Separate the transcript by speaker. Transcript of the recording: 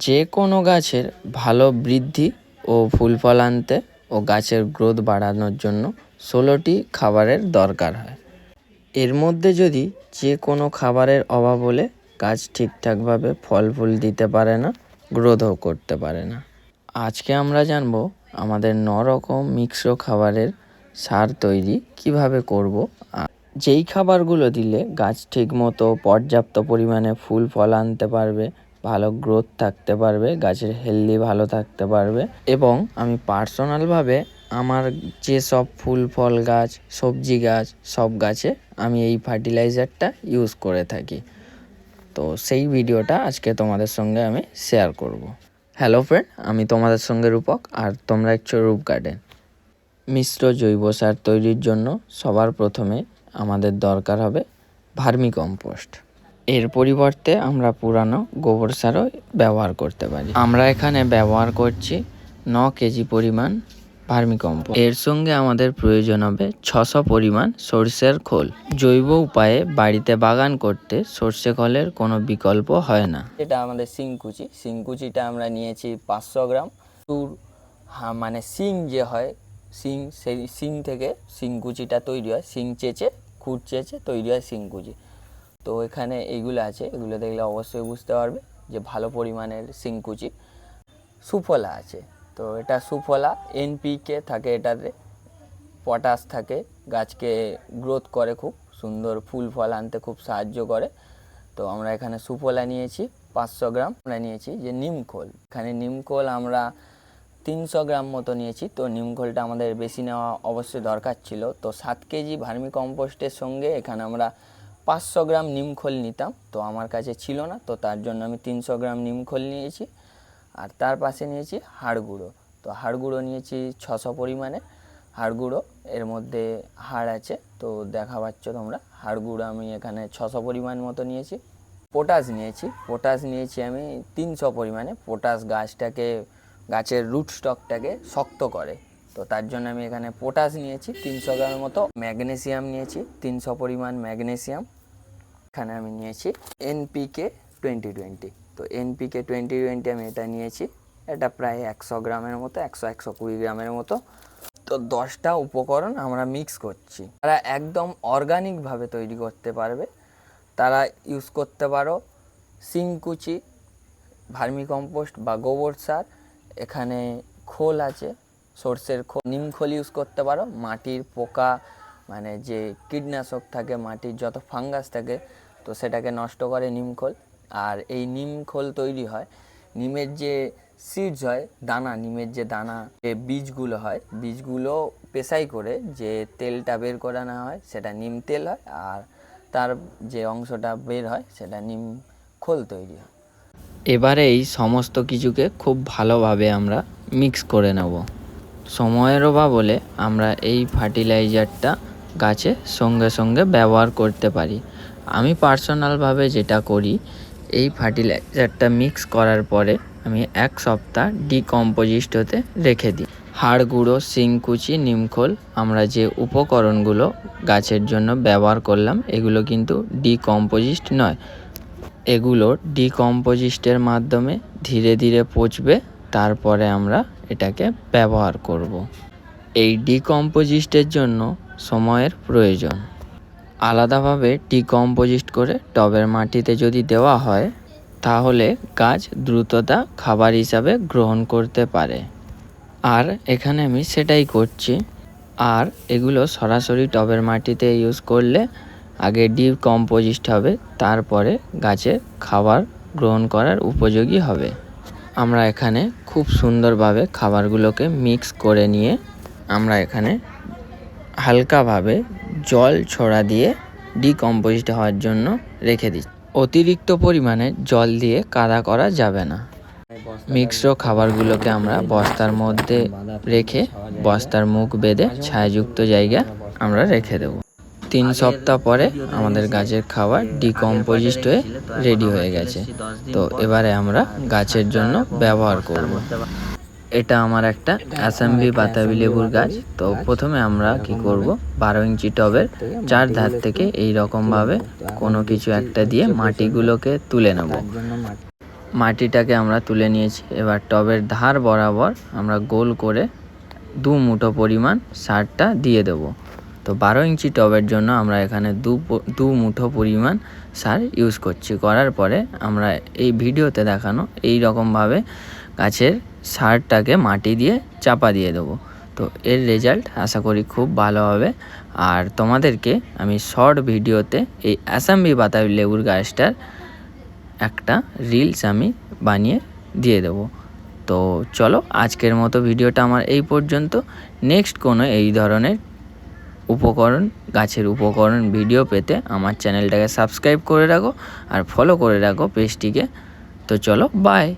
Speaker 1: যে কোনো গাছের ভালো বৃদ্ধি ও ফুল ফল আনতে ও গাছের গ্রোথ বাড়ানোর জন্য 16টি খাবারের দরকার হয়। এর মধ্যে যদি যে কোনো খাবারের অভাব হলে গাছ ঠিকঠাকভাবে ফল ফুল দিতে পারে না, গ্রোথও করতে পারে না। আজকে আমরা জানবো আমাদের 9 রকম মিশ্র খাবারের সার তৈরি কিভাবে করব। যেই খাবারগুলো দিলে গাছ ঠিকমতো পর্যাপ্ত পরিমাণে ফুল ফল আনতে পারবে, ভালো গ্রোথ থাকতে পারবে, গাছের হেলদি ভালো থাকতে পারবে। এবং আমি পার্সোনালভাবে আমার যেসব ফুল ফল গাছ, সবজি গাছ, সব গাছে আমি এই ফার্টিলাইজারটা ইউজ করে থাকি। তো সেই ভিডিওটা আজকে তোমাদের সঙ্গে আমি শেয়ার করব। হ্যালো ফ্রেন্ড, আমি তোমাদের সঙ্গে রূপক, আর তোমরা একটু রূপ গার্ডেন। মিশ্র জৈব সার তৈরির জন্য সবার প্রথমে আমাদের দরকার হবে ভার্মি কম্পোস্ট। এর পরিবর্তে আমরা পুরানো গোবর সারও ব্যবহার করতে পারি। আমরা এখানে ব্যবহার করছি 9 কেজি পরিমাণ ভার্মি কম্পোস্ট। এর সঙ্গে আমাদের প্রয়োজন হবে 600 পরিমাণ সরষের খোল। জৈব উপায়ে বাড়িতে বাগান করতে সরষে খোলের কোনো বিকল্প হয় না। এটা আমাদের শিংকুচিটা আমরা নিয়েছি 500 গ্রাম। মানে শিং যে হয়, সেই শিং থেকে শিংকুচিটা তৈরি হয়, খুঁট চেঁচে তৈরি হয় শিংকুচি। তো এখানে এইগুলো আছে, এগুলো দেখলে অবশ্যই বুঝতে পারবে যে ভালো পরিমাণের শিংকুচি। সুফলা আছে, তো এটা সুফলা, এনপিকে থাকে এটাতে, পটাশ থাকে, গাছকে গ্রোথ করে, খুব সুন্দর ফুল ফল আনতে খুব সাহায্য করে। তো আমরা এখানে সুফলা নিয়েছি 500 গ্রাম। আমরা নিয়েছি যে নিমখোল, এখানে নিমখোল আমরা 300 গ্রাম মতো নিয়েছি। তো নিমখোলটা আমাদের বেশি নেওয়া অবশ্যই দরকার ছিল। তো 7 কেজি ভার্মি কম্পোস্টের সঙ্গে এখানে আমরা 500 গ্রাম নিমখোল নিতাম, তো আমার কাছে ছিল না, তো তার জন্য আমি 300 গ্রাম নিমখোল নিয়েছি। আর তার পাশে নিয়েছি হাড় গুঁড়ো। তো হাড় গুঁড়ো নিয়েছি 600 পরিমাণে হাড় গুঁড়ো। এর মধ্যে হাড় আছে, তো দেখা পাচ্ছ তোমরা। হাড় গুঁড়ো আমি এখানে 600 পরিমাণ মতো নিয়েছি। পটাশ নিয়েছি আমি 300 পরিমাণে। পটাশ গাছের রুট স্টকটাকে শক্ত করে, তো তার জন্য আমি এখানে পটাশ নিয়েছি 300 গ্রামের মতো। ম্যাগনেসিয়াম নিয়েছি 300 পরিমাণ ম্যাগনেসিয়াম। এখানে আমি নিয়েছি এনপিকে 2020। তো এনপিকে 2020 আমি এটা নিয়েছি, এটা প্রায় 100 গ্রামের মতো, 100-120 গ্রামের মতো। তো 10টা উপকরণ আমরা মিক্স করছি। তারা একদম অর্গানিকভাবে তৈরি করতে পারবে, তারা ইউজ করতে পারো শিংকুচি, ভার্মি কম্পোস্ট বা গোবর সার। এখানে খোল আছে, সরষের খোল, নিমখোল ইউজ করতে পারো। মাটির পোকা, মানে যে কীটনাশক থাকে, মাটির যত ফাঙ্গাস থাকে, তো সেটাকে নষ্ট করে নিমখোল। আর এই নিমখোল তৈরি হয় নিমের যে সিডস হয়, দানা, নিমের যে দানা, যে বীজগুলো হয়, বীজগুলো পেশাই করে যে তেলটা বের করে নেওয়া হয়, সেটা নিম তেল হয়। আর তার যে অংশটা বের হয় সেটা নিম খোল তৈরি হয়। এবারে এই সমস্ত কিছুকে খুব ভালোভাবে আমরা মিক্স করে নেব। সময়ের অভাব হলে আমরা এই ফার্টিলাইজারটা গাছে সঙ্গে সঙ্গে ব্যবহার করতে পারি। আমি পার্সোনালভাবে যেটা করি, এই ফার্টিলাইজারটা মিক্স করার পরে আমি 1 সপ্তাহ ডিকম্পোজিস্ট হতে রেখে দিই। হাড় গুঁড়ো, শিংকুচি, নিমখোল, আমরা যে উপকরণগুলো গাছের জন্য ব্যবহার করলাম, এগুলো কিন্তু ডিকম্পোজিস্ট নয়। এগুলো ডিকম্পোজিস্টের মাধ্যমে ধীরে ধীরে পচবে, তারপরে আমরা এটাকে ব্যবহার করব। এই ডিকম্পোজিস্টের জন্য সময়ের প্রয়োজন। আলাদাভাবে ডিকম্পোজিস্ট করে টবের মাটিতে যদি দেওয়া হয়, তাহলে গাছ দ্রুততা খাবার হিসাবে গ্রহণ করতে পারে। আর এখানে আমি সেটাই করছি। আর এগুলো সরাসরি টবের মাটিতে ইউজ করলে আগে ডিকম্পোজিস্ট হবে, তারপরে গাছের খাবার গ্রহণ করার উপযোগী হবে। আমরা এখানে খুব সুন্দরভাবে খাবারগুলোকে মিক্স করে নিয়ে আমরা এখানে হালকাভাবে জল ছড়া দিয়ে ডিকম্পোজিট হওয়ার জন্য রেখে দিচ্ছি। অতিরিক্ত পরিমাণে জল দিয়ে কাদা করা যাবে না। মিক্সড খাবারগুলোকে আমরা বস্তার মধ্যে রেখে, বস্তার মুখ বেঁধে ছায়াযুক্ত জায়গা আমরা রেখে দেব। 3 সপ্তাহ পরে আমাদের গাছের খাবার ডিকম্পোজিস্ট হয়ে রেডি হয়ে গেছে। তো এবারে আমরা গাছের জন্য ব্যবহার করব। এটা আমার একটা অ্যাসেম্বলি বাতাবি লেবুর গাছ। তো প্রথমে আমরা কি করব, 12 ইঞ্চি টবের 4 ধার থেকে এই রকমভাবে কোনো কিছু একটা দিয়ে মাটিগুলোকে তুলে নেব। মাটিটাকে আমরা তুলে নিয়েছি। এবার টবের ধার বরাবর আমরা গোল করে 2 মুঠো পরিমাণ সারটা দিয়ে দেব। তো 12 ইঞ্চি টবের জন্য আমরা এখানে 2 মুঠো পরিমাণ সার ইউজ করছি। করার পরে আমরা এই ভিডিওতে দেখানো এই রকমভাবে গাছের সারটাকে মাটি দিয়ে চাপা দিয়ে দেবো। তো এর রেজাল্ট আশা করি খুব ভালো হবে। আর তোমাদেরকে আমি শর্ট ভিডিওতে এই অ্যাসাম্বি বাতাবি লেবুর গাছটার একটা রিলস আমি বানিয়ে দিয়ে দেবো। তো চলো আজকের মতো ভিডিওটা আমার এই পর্যন্ত। নেক্সট কোনো এই ধরনের গাছের উপকরণ ভিডিও পেতে আমার চ্যানেলটাকে সাবস্ক্রাইব করে রাখো আর ফলো করে রাখো পেজটিকে। তো চলো বাই।